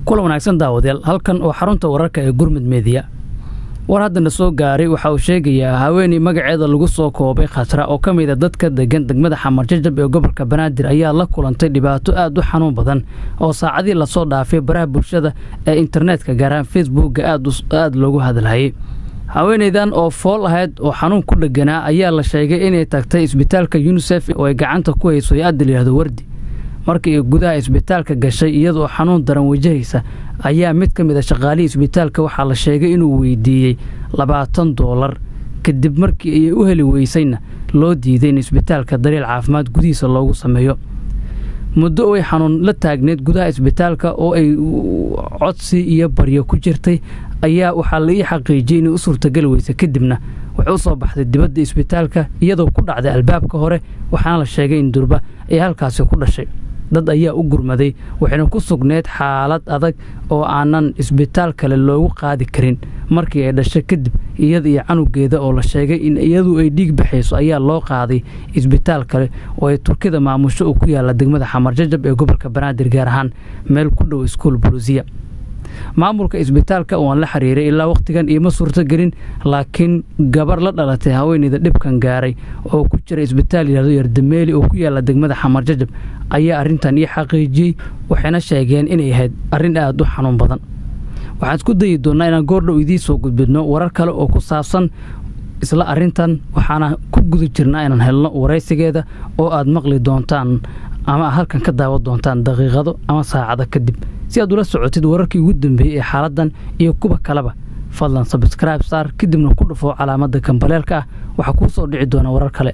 kula wanaagsan daawadeel halkan oo xarunta wararka ee Gurmud Media war hadda soo gaaray waxa uu sheegayaa haweeney magaceeda lagu soo koobay Khatra oo kamid ah dadka degan degmada Xamar Jajab ee gobolka Banaadir ayaa la kulantay dhibaato aad u xanuun badan oo saacadii la soo dhaafay baraha bulshada ee internetka gaaraan Facebook aad loogu hadalhay haweeneydan oo fool ahayd oo xanuun ku dhaganaa ayaa la sheegay inay tagtay isbitaalka UNICEF oo ay gacanta ku hayso yaad leeyahay wardi markii gudaha isbitaalka gashay iyadoo xanuun daran wajahaysa ayaa mid kamid ah shaqaalihiisa isbitaalka waxa la sheegay inuu weydiiyay $20 kadib markii ay u heli weysayna loo diiday in isbitaalka daryeel caafimaad gudihiisa loogu sameeyo muddo ay xanuun la taagneed gudaha isbitaalka oo ay codsi iyo baryo ku jirtay ayaa waxa la ii xaqiijiyay in uu suurtagal weysay kadibna wuxuu soo baxday dibadda isbitaalka iyadoo ku dhacday albaabka hore waxaana la sheegay in durba ay halkaas ku dhashay dad ayaa u gurmaday waxayna ku sugneed xaalad adag oo aanan isbitaal kale loogu qaadi karin markii ay dhashay kadib iyada iyo canugeeda oo la sheegay in iyadu ay dhiig baxayso ayaa loo qaaday isbitaal kale oo ay Turkida maamusho oo ku yaala degmada Xamar Jajab ee gobolka Banaadir gaar ahaan meel ku dhow iskuul Buluusiya maamulka isbitaalka oo la xiriiray ilaa waqtigan iyo ma suurta gelin laakiin gabar la dhalatay haweeneyda dhibkan gaaray oo ku jira isbitaal Yardameeli oo ku yaala degmada Xamar Jajab ayaa arintan iyo xaqiijiyay waxayna sheegeen inay ahayd arin aad u xanuun badan waxaan isku dayi doonaa inaan goordhow idii soo gudbino warar kale oo ku saabsan isla arintan waxaana ku guda jirnaa inaan helno waraysigeeda oo aad maqli doontaan ama halkan ka daawan doontaan daqiiqado ama saacado kadib si aad ula socotid wararkii ugu dambeeyay ee xaaladan iyo kuba kaleba fadlan subscribe star kadibna ku dhufo calaamadda kambaleelka waxa ku soo dhici doona warar kale